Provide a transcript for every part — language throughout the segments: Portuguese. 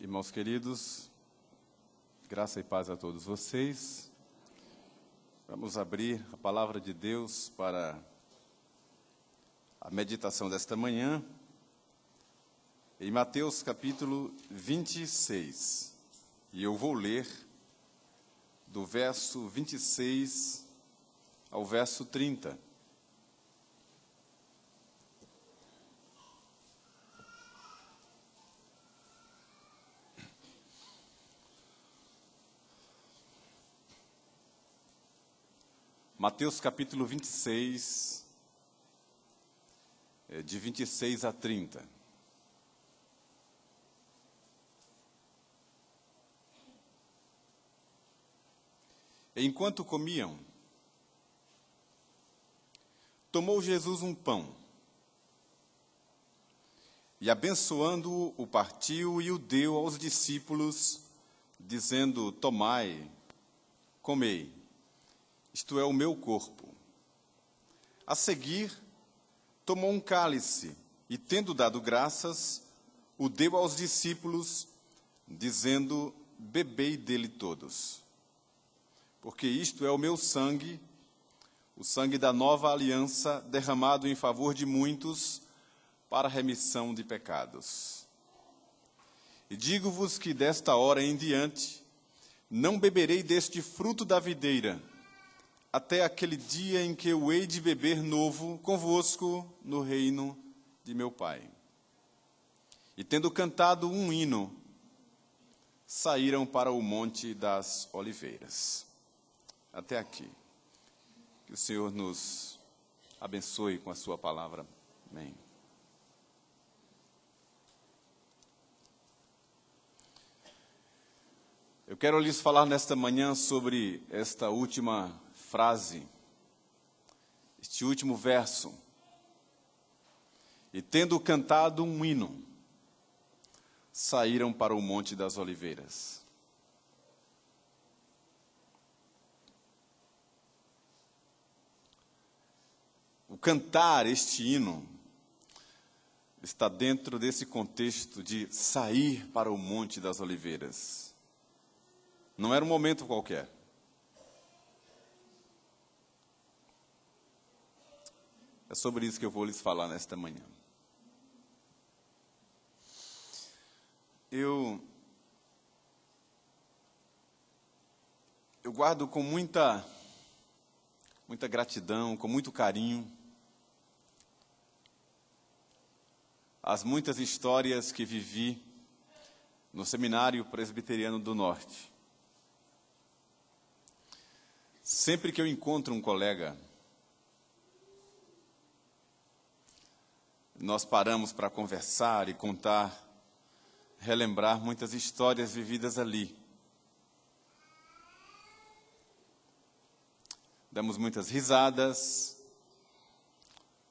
Irmãos queridos, graça e paz a todos vocês. Vamos abrir a palavra de Deus para a meditação desta manhã, em Mateus capítulo 26. E eu vou ler do verso 26 ao verso 30. Mateus capítulo 26, de 26 a 30. Enquanto comiam, tomou Jesus um pão e, abençoando-o, o partiu e o deu aos discípulos, dizendo: Tomai, comei. Isto é o meu corpo. A seguir, tomou um cálice e, tendo dado graças, o deu aos discípulos, dizendo: Bebei dele todos. Porque isto é o meu sangue, o sangue da nova aliança, derramado em favor de muitos para a remissão de pecados. E digo-vos que desta hora em diante não beberei deste fruto da videira, até aquele dia em que eu hei de beber novo convosco no reino de meu Pai. E tendo cantado um hino, saíram para o Monte das Oliveiras. Até aqui. Que o Senhor nos abençoe com a sua palavra. Amém. Eu quero lhes falar nesta manhã sobre esta última frase, este último verso. E tendo cantado um hino, saíram para o Monte das Oliveiras. O cantar este hino está dentro desse contexto de sair para o Monte das Oliveiras. Não era um momento qualquer. É sobre isso que eu vou lhes falar nesta manhã. Eu guardo com muita gratidão, com muito carinho, as muitas histórias que vivi no Seminário Presbiteriano do Norte. Sempre que eu encontro um colega, nós paramos para conversar e contar, relembrar muitas histórias vividas ali. Damos muitas risadas,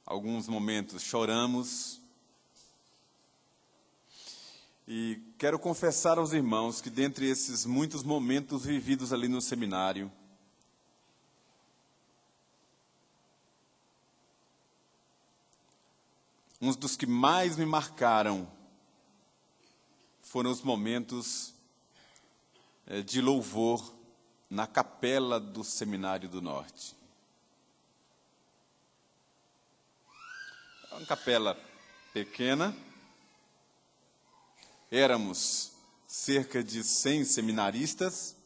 alguns momentos choramos. E quero confessar aos irmãos que dentre esses muitos momentos vividos ali no seminário, uns dos que mais me marcaram foram os momentos de louvor na capela do Seminário do Norte. É uma capela pequena, éramos cerca de 100 seminaristas,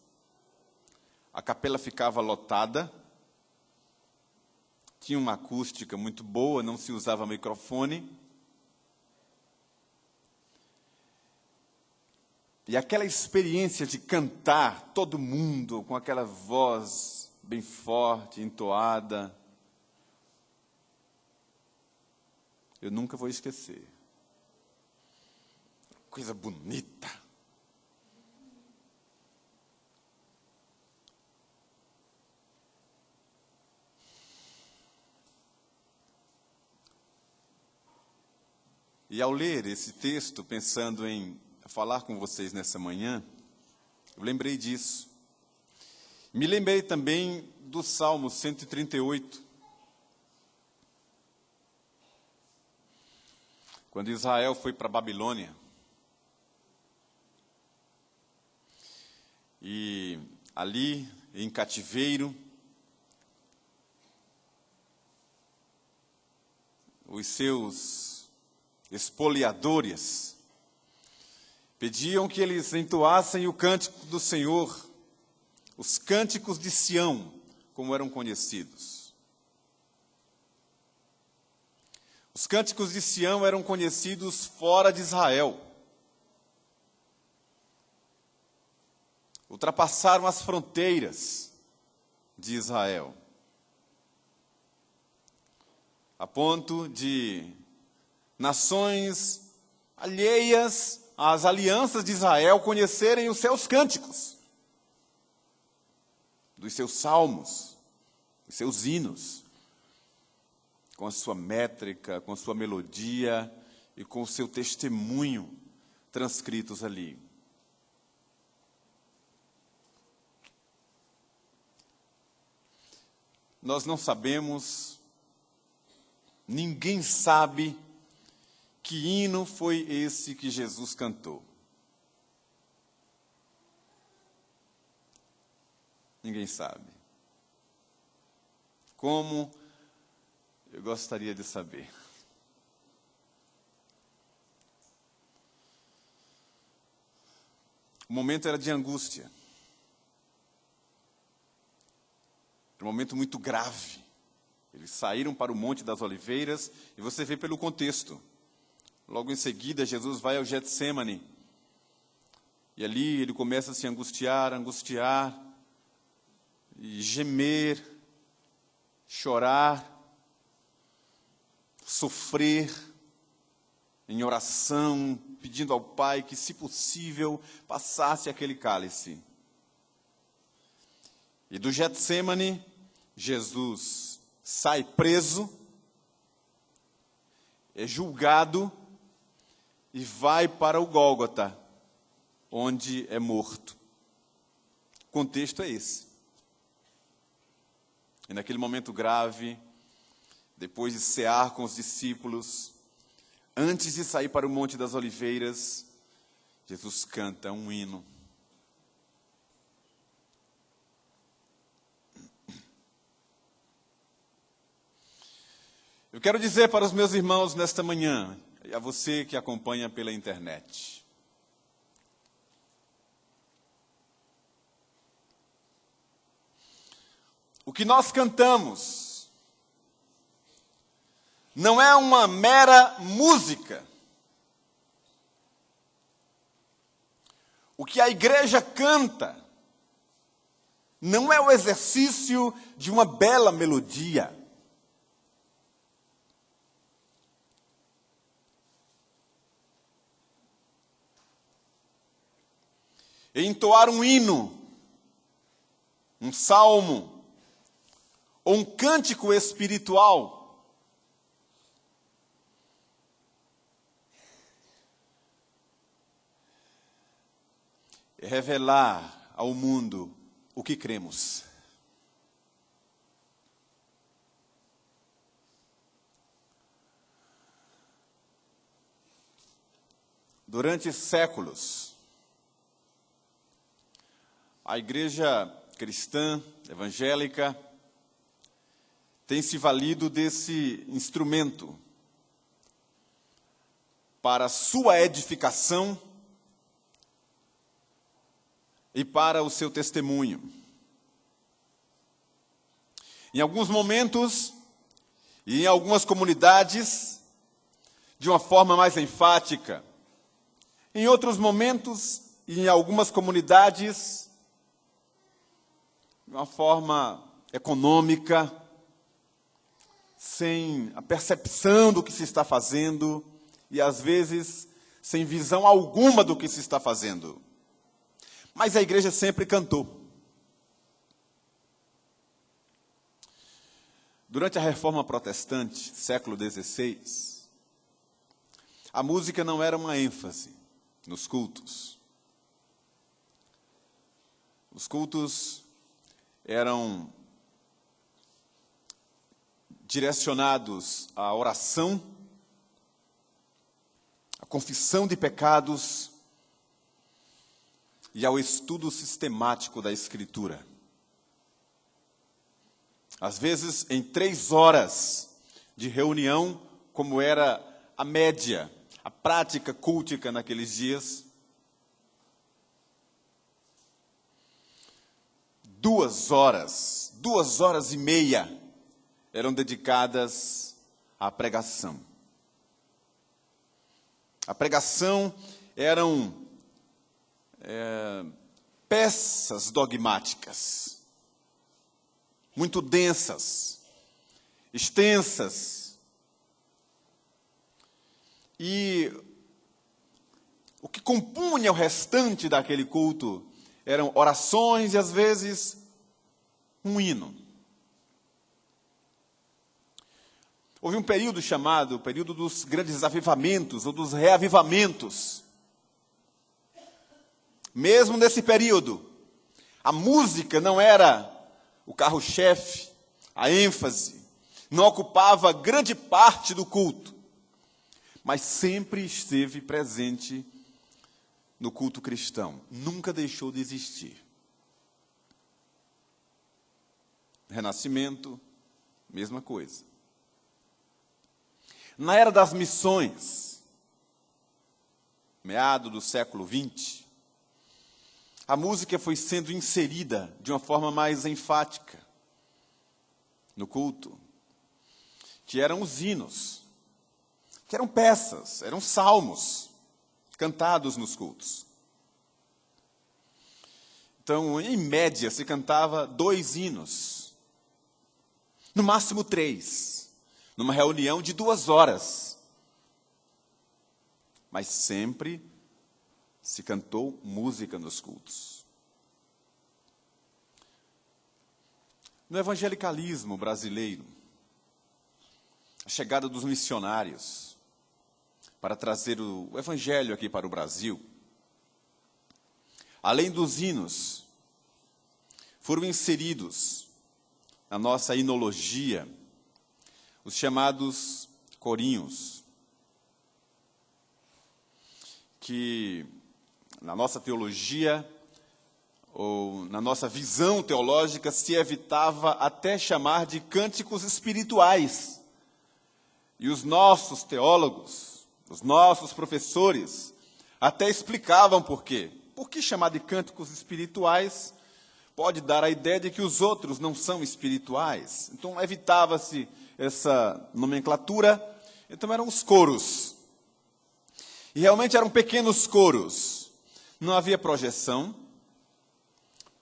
a capela ficava lotada, tinha uma acústica muito boa, não se usava microfone. E aquela experiência de cantar, todo mundo com aquela voz bem forte, entoada, eu nunca vou esquecer. Coisa bonita. E ao ler esse texto, pensando em falar com vocês nessa manhã, eu lembrei disso. Me lembrei também do Salmo 138. Quando Israel foi para a Babilônia, E ali, em cativeiro, os seus espoliadores pediam que eles entoassem o cântico do Senhor, os cânticos de Sião, como eram conhecidos. Os cânticos de Sião eram conhecidos fora de Israel. Ultrapassaram as fronteiras de Israel, a ponto de nações alheias às alianças de Israel conhecerem os seus cânticos, dos seus salmos, os seus hinos, com a sua métrica, com a sua melodia e com o seu testemunho transcritos ali. Nós não sabemos, ninguém sabe que hino foi esse que Jesus cantou. Ninguém sabe. Como eu gostaria de saber. O momento era de angústia. Era um momento muito grave. Eles saíram para o Monte das Oliveiras, e você vê pelo contexto. Logo em seguida, Jesus vai ao Getsêmani. E ali ele começa a se angustiar, e gemer, chorar, sofrer em oração, pedindo ao Pai que, se possível, passasse aquele cálice. E do Getsêmani, Jesus sai preso, é julgado e vai para o Gólgota, onde é morto. O contexto é esse. E naquele momento grave, depois de cear com os discípulos, antes de sair para o Monte das Oliveiras, Jesus canta um hino. Eu quero dizer para os meus irmãos nesta manhã, e a você que acompanha pela internet, o que nós cantamos não é uma mera música. O que a igreja canta não é o exercício de uma bela melodia. Entoar um hino, um salmo, ou um cântico espiritual, é revelar ao mundo o que cremos. Durante séculos, a igreja cristã, evangélica, tem se valido desse instrumento para sua edificação e para o seu testemunho. Em alguns momentos e em algumas comunidades, de uma forma mais enfática. Em outros momentos e em algumas comunidades, de uma forma econômica, sem a percepção do que se está fazendo e, às vezes, sem visão alguma do que se está fazendo. Mas a igreja sempre cantou. Durante a Reforma Protestante, século XVI, a música não era uma ênfase nos cultos. Os cultos eram direcionados à oração, à confissão de pecados e ao estudo sistemático da Escritura. Às vezes, em 3 horas de reunião, como era a média, a prática cultica naqueles dias, 2 horas, 2 horas e meia eram dedicadas à pregação. A pregação eram peças dogmáticas, muito densas, extensas. E o que compunha o restante daquele culto eram orações e, às vezes, um hino. Houve um período chamado período dos grandes avivamentos ou dos reavivamentos. Mesmo nesse período, a música não era o carro-chefe, a ênfase, não ocupava grande parte do culto, mas sempre esteve presente no culto cristão, nunca deixou de existir. Renascimento, mesma coisa. Na era das missões, meado do século XX, a música foi sendo inserida de uma forma mais enfática no culto, que eram os hinos, que eram peças, eram salmos, cantados nos cultos. Então, em média, se cantava 2 hinos, no máximo 3, numa reunião de 2 horas. Mas sempre se cantou música nos cultos. No evangelicalismo brasileiro, a chegada dos missionários para trazer o evangelho aqui para o Brasil, além dos hinos, foram inseridos na nossa hinologia os chamados corinhos, que na nossa teologia, ou na nossa visão teológica, se evitava até chamar de cânticos espirituais. E os nossos teólogos, os nossos professores, até explicavam por quê. Por que chamar de cânticos espirituais pode dar a ideia de que os outros não são espirituais. Então, evitava-se essa nomenclatura. Então, eram os coros. E realmente eram pequenos coros. Não havia projeção,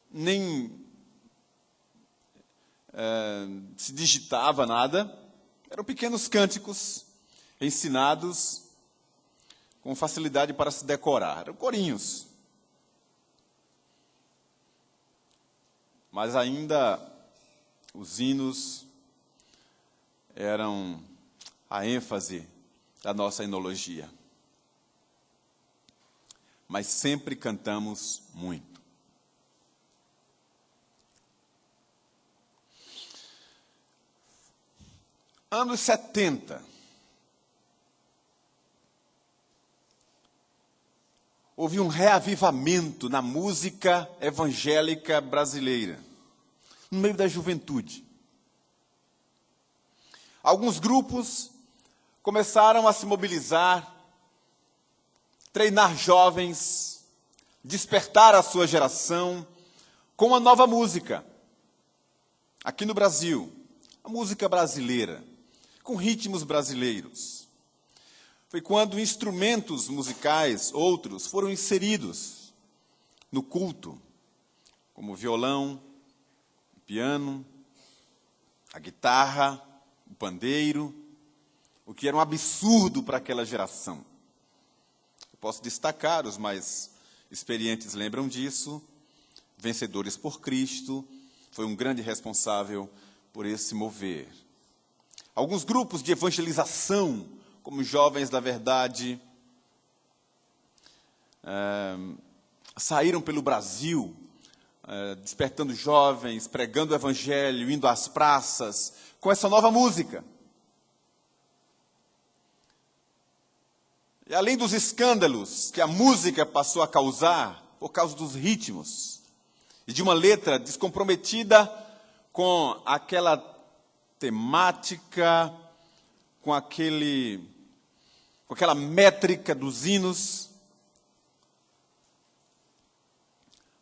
nem se digitava nada. Eram pequenos cânticos ensinados com facilidade para se decorar. Eram corinhos. Mas ainda os hinos eram a ênfase da nossa hinologia. Mas sempre cantamos muito. Anos 70. Houve um reavivamento na música evangélica brasileira, no meio da juventude. Alguns grupos começaram a se mobilizar, treinar jovens, despertar a sua geração com uma nova música. Aqui no Brasil, a música brasileira, com ritmos brasileiros. Foi quando instrumentos musicais, outros, foram inseridos no culto, como o violão, o piano, a guitarra, o pandeiro, o que era um absurdo para aquela geração. Eu posso destacar, os mais experientes lembram disso, Vencedores por Cristo, foi um grande responsável por esse mover. Alguns grupos de evangelização, como Jovens da Verdade, saíram pelo Brasil, despertando jovens, pregando o evangelho, indo às praças, com essa nova música. E além dos escândalos que a música passou a causar, por causa dos ritmos e de uma letra descomprometida com aquela temática, com aquela métrica dos hinos.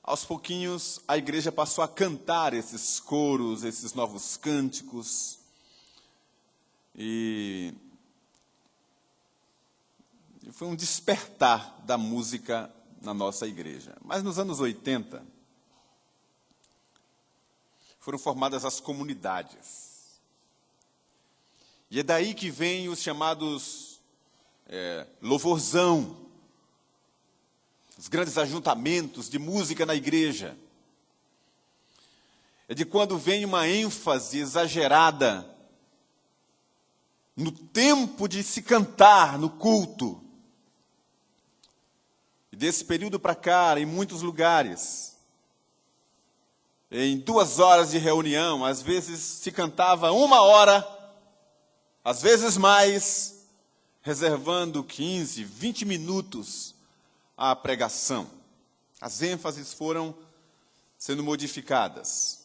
Aos pouquinhos, a igreja passou a cantar esses coros, esses novos cânticos. E foi um despertar da música na nossa igreja. Mas nos anos 80, foram formadas as comunidades. E é daí que vem os chamados louvorzão, os grandes ajuntamentos de música na igreja. É de quando vem uma ênfase exagerada no tempo de se cantar no culto. E desse período para cá, em muitos lugares, em 2 horas de reunião, às vezes se cantava 1 hora, às vezes mais, reservando 15, 20 minutos à pregação. As ênfases foram sendo modificadas.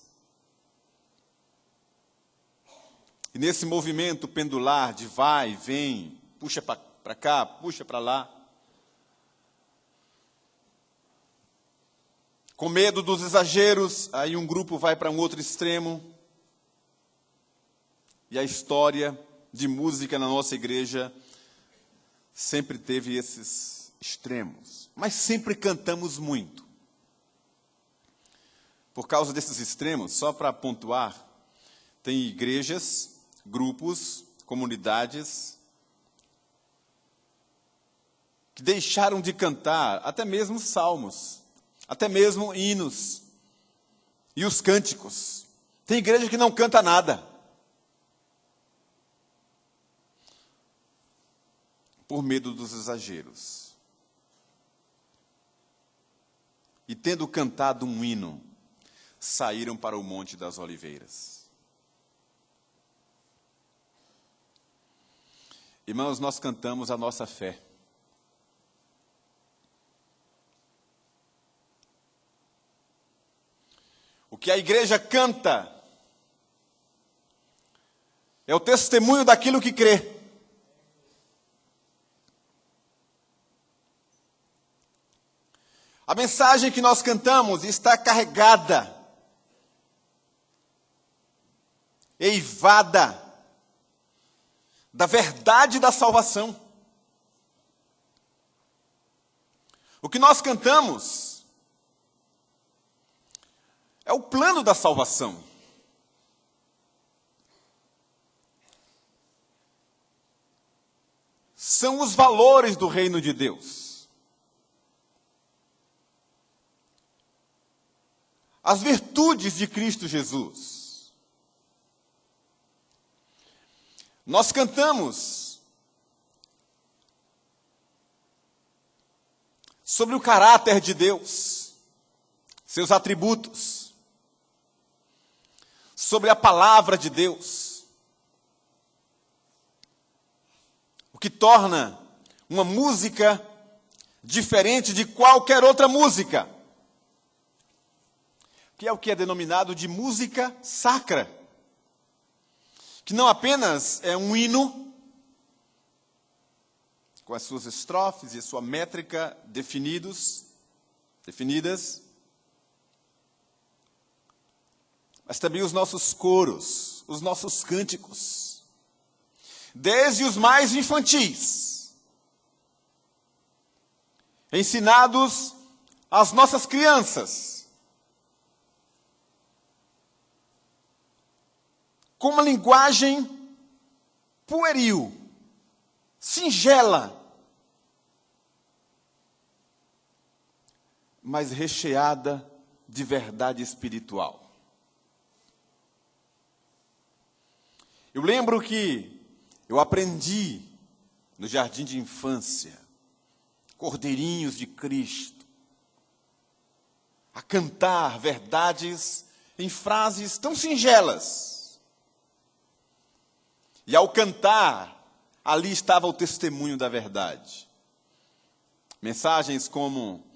E nesse movimento pendular de vai, vem, puxa para cá, puxa para lá, com medo dos exageros, aí um grupo vai para um outro extremo. E a história de música na nossa igreja sempre teve esses extremos. Mas sempre cantamos muito. Por causa desses extremos, só para pontuar, tem igrejas, grupos, comunidades que deixaram de cantar até mesmo salmos, até mesmo hinos e os cânticos. Tem igreja que não canta nada, por medo dos exageros. E tendo cantado um hino, saíram para o Monte das Oliveiras. Irmãos, nós cantamos a nossa fé. O que a igreja canta é o testemunho daquilo que crê. A mensagem que nós cantamos está carregada, eivada da verdade da salvação. O que nós cantamos é o plano da salvação. São os valores do reino de Deus. As virtudes de Cristo Jesus. Nós cantamos sobre o caráter de Deus, seus atributos, sobre a palavra de Deus, o que torna uma música diferente de qualquer outra música, que é o que é denominado de música sacra, que não apenas é um hino, com as suas estrofes e a sua métrica definidas, mas também os nossos coros, os nossos cânticos, desde os mais infantis, ensinados às nossas crianças, com uma linguagem pueril, singela, mas recheada de verdade espiritual. Eu lembro que eu aprendi no jardim de infância, Cordeirinhos de Cristo, a cantar verdades em frases tão singelas. E ao cantar, ali estava o testemunho da verdade. Mensagens como: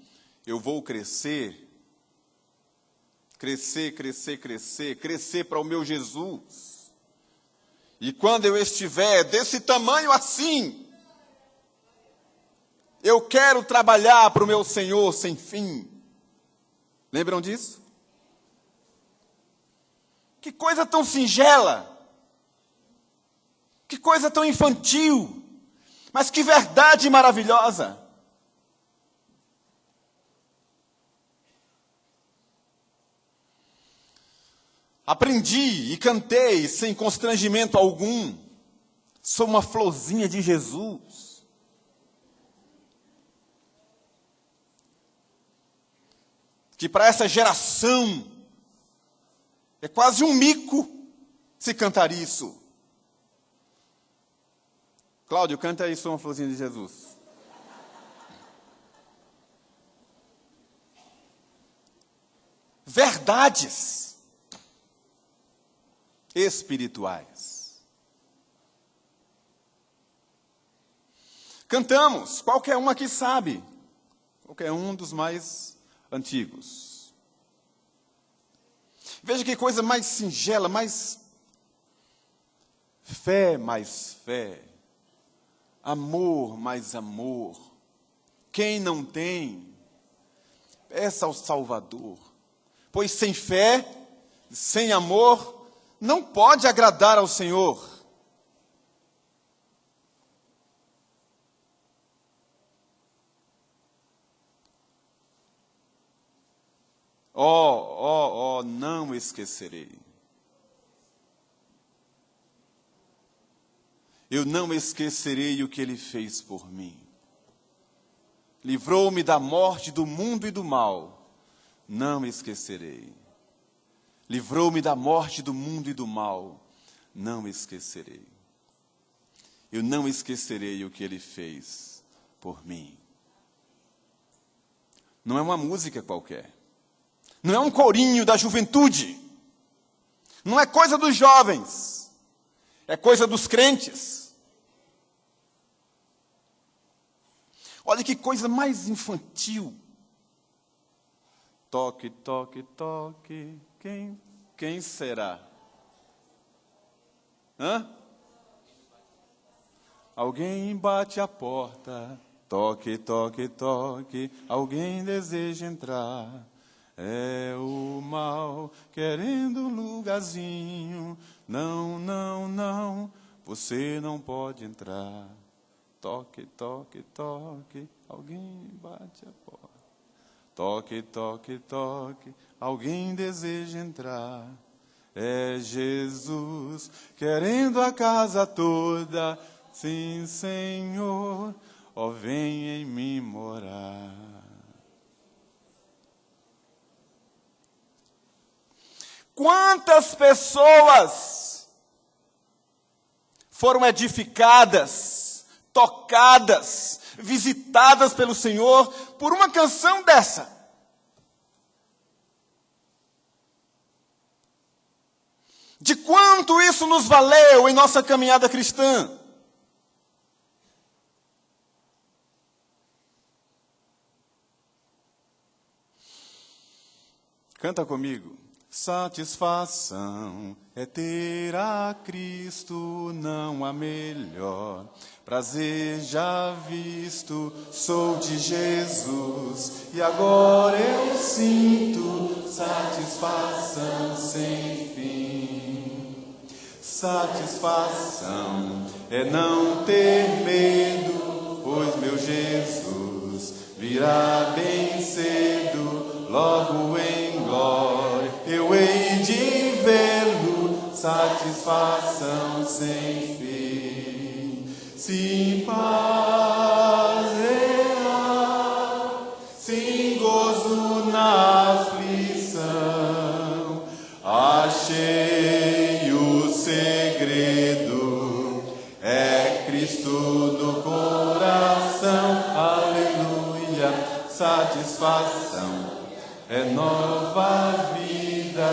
eu vou crescer para o meu Jesus. E quando eu estiver desse tamanho assim, eu quero trabalhar para o meu Senhor sem fim. Lembram disso? Que coisa tão singela, que coisa tão infantil, mas que verdade maravilhosa. Aprendi e cantei sem constrangimento algum. Sou uma florzinha de Jesus. Que para essa geração é quase um mico se cantar isso. Cláudio, canta aí, sou uma florzinha de Jesus. Verdades espirituais. Cantamos, qualquer um aqui sabe, qualquer um dos mais antigos. Veja que coisa mais singela, mais fé, amor, mais amor. Quem não tem, peça ao Salvador, pois sem fé, sem amor, não pode agradar ao Senhor. Não esquecerei. Eu não esquecerei o que Ele fez por mim. Livrou-me da morte, do mundo e do mal. Não esquecerei. Livrou-me da morte, do mundo e do mal. Não esquecerei. Eu não esquecerei o que Ele fez por mim. Não é uma música qualquer. Não é um corinho da juventude. Não é coisa dos jovens. É coisa dos crentes. Olha que coisa mais infantil. Toque, toque, toque. Quem será? Alguém bate a porta. Toque, toque, toque. Alguém deseja entrar. É o mal querendo um lugarzinho. Não, não, não. Você não pode entrar. Toque, toque, toque. Alguém bate a porta. Toque, toque, toque, alguém deseja entrar. É Jesus querendo a casa toda. Sim, Senhor, ó, vem em mim morar. Quantas pessoas foram edificadas, tocadas, visitadas pelo Senhor por uma canção dessa? De quanto isso nos valeu em nossa caminhada cristã? Canta comigo. Satisfação é ter a Cristo, não há melhor. Prazer já visto, sou de Jesus, e agora eu sinto satisfação sem fim. Satisfação é não ter medo, pois meu Jesus virá bem cedo, logo em glória eu hei de vê-lo, satisfação sem fim. Sim, paz real, sim, gozo na aflição, achei o segredo, é Cristo no coração, aleluia, satisfação é nova vida,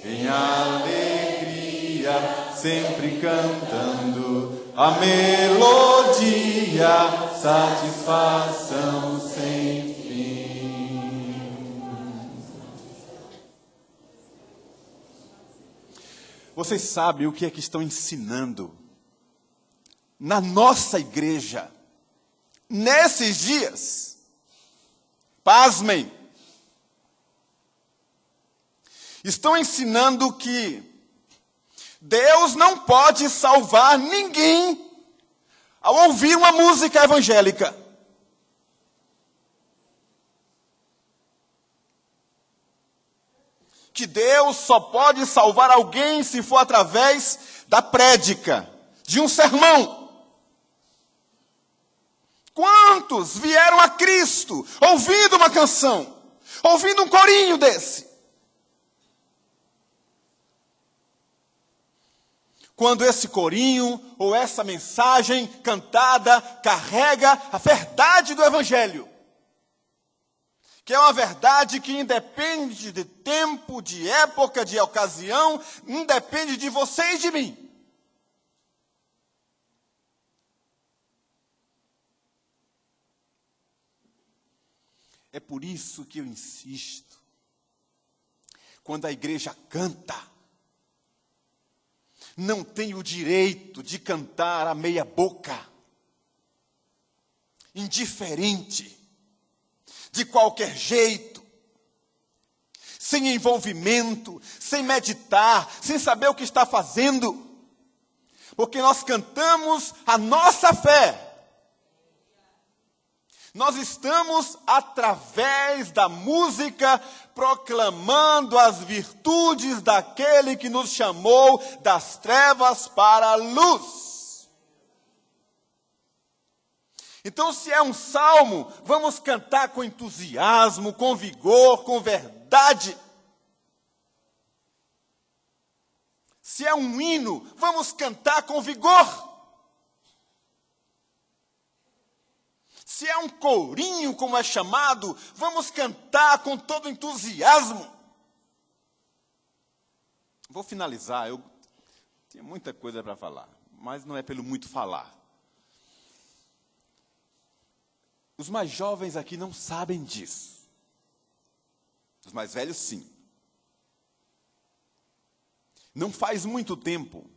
em alegria, sempre cantando, a melodia, satisfação sem fim. Vocês sabem o que é que estão ensinando na nossa igreja nesses dias? Pasmem. Estão ensinando que Deus não pode salvar ninguém ao ouvir uma música evangélica. Que Deus só pode salvar alguém se for através da prédica, de um sermão. Quantos vieram a Cristo ouvindo uma canção, ouvindo um corinho desse? Quando esse corinho ou essa mensagem cantada carrega a verdade do Evangelho, que é uma verdade que independe de tempo, de época, de ocasião, independe de você e de mim. É por isso que eu insisto, quando a igreja canta, não tem o direito de cantar a meia boca, indiferente, de qualquer jeito, sem envolvimento, sem meditar, sem saber o que está fazendo, porque nós cantamos a nossa fé. Nós estamos, através da música, proclamando as virtudes daquele que nos chamou das trevas para a luz. Então, se é um salmo, vamos cantar com entusiasmo, com vigor, com verdade. Se é um hino, vamos cantar com vigor. Se é um corinho, como é chamado, vamos cantar com todo entusiasmo. Vou finalizar, eu tinha muita coisa para falar, mas não é pelo muito falar. Os mais jovens aqui não sabem disso. Os mais velhos, sim. Não faz muito tempo,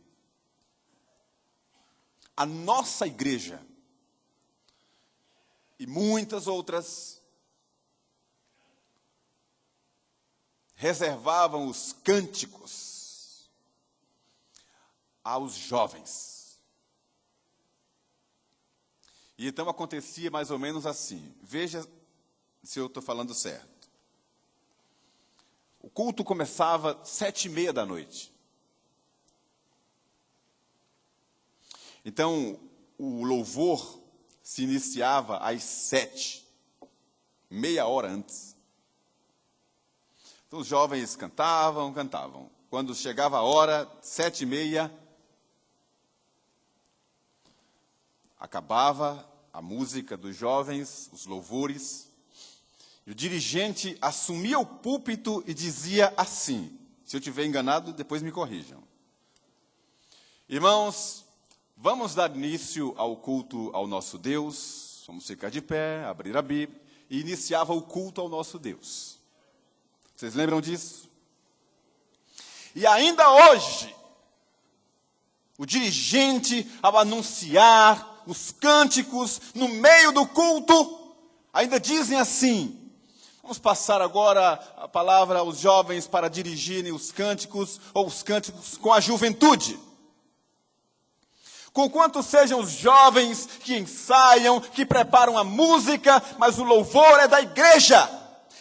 a nossa igreja e muitas outras reservavam os cânticos aos jovens. E então acontecia mais ou menos assim. Veja se eu estou falando certo. O culto começava 7:30 da noite. Então, o louvor se iniciava às 7, meia hora antes. Então, os jovens cantavam. Quando chegava a hora, 7:30, acabava a música dos jovens, os louvores, e o dirigente assumia o púlpito e dizia assim, se eu estiver enganado, depois me corrijam. Irmãos, vamos dar início ao culto ao nosso Deus. Vamos ficar de pé, abrir a Bíblia. E iniciava o culto ao nosso Deus. Vocês lembram disso? E ainda hoje, o dirigente, ao anunciar os cânticos no meio do culto, ainda dizem assim. Vamos passar agora a palavra aos jovens para dirigirem os cânticos, ou os cânticos com a juventude. Conquanto sejam os jovens que ensaiam, que preparam a música, mas o louvor é da igreja,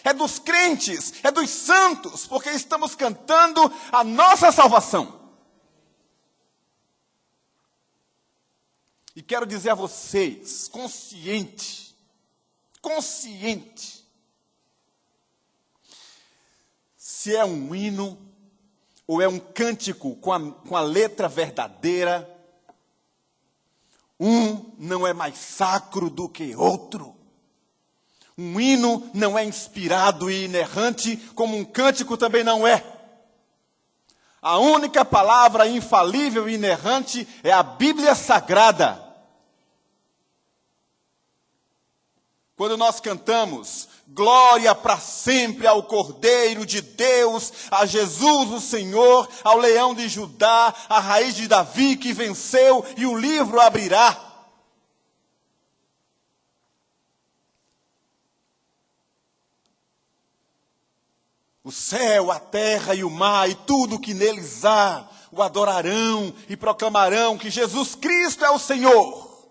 é dos crentes, é dos santos, porque estamos cantando a nossa salvação. E quero dizer a vocês, consciente, se é um hino ou é um cântico com a letra verdadeira, um não é mais sacro do que outro. Um hino não é inspirado e inerrante, como um cântico também não é. A única palavra infalível e inerrante é a Bíblia Sagrada. Quando nós cantamos, glória para sempre ao Cordeiro de Deus, a Jesus o Senhor, ao Leão de Judá, a raiz de Davi que venceu e o livro abrirá. O céu, a terra e o mar e tudo que neles há o adorarão e proclamarão que Jesus Cristo é o Senhor.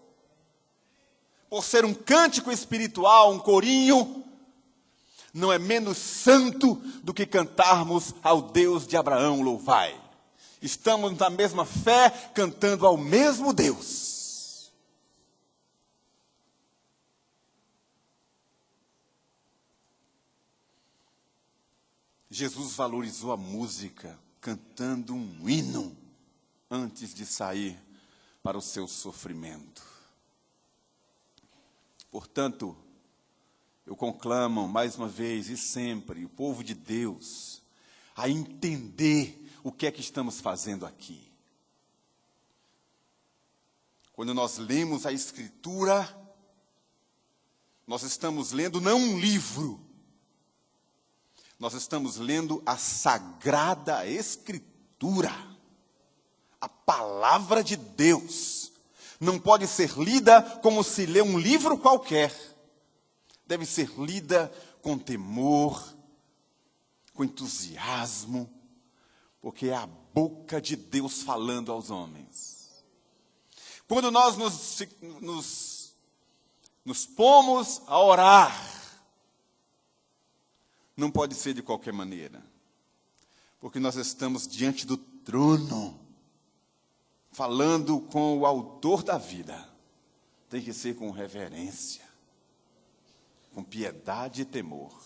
Por ser um cântico espiritual, um corinho, não é menos santo do que cantarmos ao Deus de Abraão, louvai. Estamos na mesma fé, cantando ao mesmo Deus. Jesus valorizou a música, cantando um hino, antes de sair para o seu sofrimento. Portanto, eu conclamo mais uma vez e sempre o povo de Deus a entender o que é que estamos fazendo aqui. Quando nós lemos a Escritura, nós estamos lendo não um livro, nós estamos lendo a Sagrada Escritura, a Palavra de Deus. Não pode ser lida como se lê um livro qualquer. Deve ser lida com temor, com entusiasmo, porque é a boca de Deus falando aos homens. Quando nós nos pomos a orar, não pode ser de qualquer maneira, porque nós estamos diante do trono, falando com o autor da vida. Tem que ser com reverência, com piedade e temor.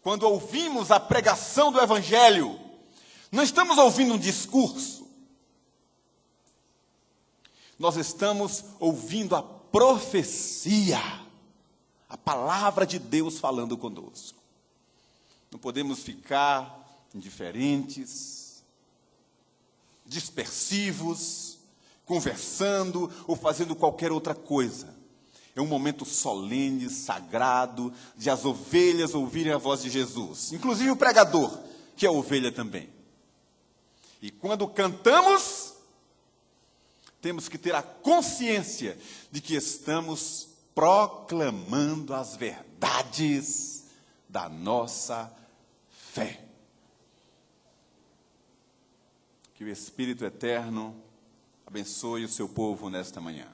Quando ouvimos a pregação do Evangelho, não estamos ouvindo um discurso, nós estamos ouvindo a profecia, a palavra de Deus falando conosco. Não podemos ficar indiferentes, dispersivos, conversando ou fazendo qualquer outra coisa. É um momento solene, sagrado, de as ovelhas ouvirem a voz de Jesus. Inclusive o pregador, que é ovelha também. E quando cantamos, temos que ter a consciência de que estamos proclamando as verdades da nossa fé. Que o Espírito Eterno abençoe o seu povo nesta manhã.